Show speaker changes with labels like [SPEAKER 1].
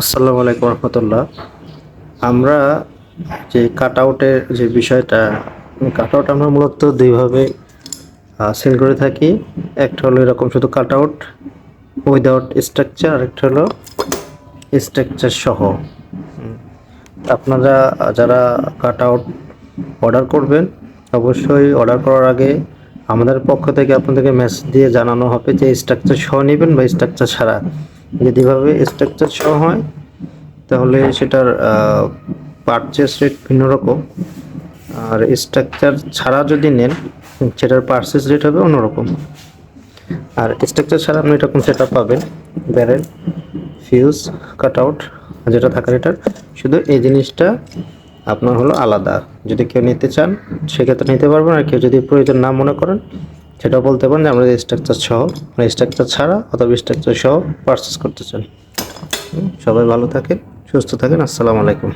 [SPEAKER 1] আসসালামু আলাইকুম রহমতুল্লাহ। আমরা যে কাট আউটের যে বিষয়টা, কাট আউট আমরা মূলত দুইভাবে সেল করে থাকি। একটা হলো এরকম শুধু কাট আউট উইদাউট স্ট্রাকচার, আর একটা হলো স্ট্রাকচার সহ। আপনারা যারা কাট আউট অর্ডার করবেন, অবশ্যই অর্ডার করার আগে আমাদের পক্ষ থেকে আপনাদেরকে মেসেজ দিয়ে জানানো হবে যে স্ট্রাকচার সহ নেবেন বা স্ট্রাকচার ছাড়া। যদি এভাবে স্ট্রাকচার সহ হয় তাহলে সেটার পারচেস রেট ভিন্ন রকম, আর স্ট্রাকচার ছাড়া যদি নেন সেটার পারচেস রেট হবে অন্যরকম। আর স্ট্রাকচার ছাড়া আপনি এরকম সেট আপ পাবেন, ব্যারেল, ফিউজ, কাট আউট যেটা থাকার, এটার শুধু এই জিনিসটা আপনার হলো আলাদা। যদি কেউ নিতে চান সেক্ষেত্রে নিতে পারবেন, আর কেউ যদি প্রয়োজন না মনে করেন সেটাও বলতে পারেন যে আমরা স্ট্রাকচার সহ, স্ট্রাকচার ছাড়া অথবা স্ট্রাকচার সহ পারচেস করতে চান। সবাই ভালো থাকেন, সুস্থ থাকেন। আসসালামু আলাইকুম।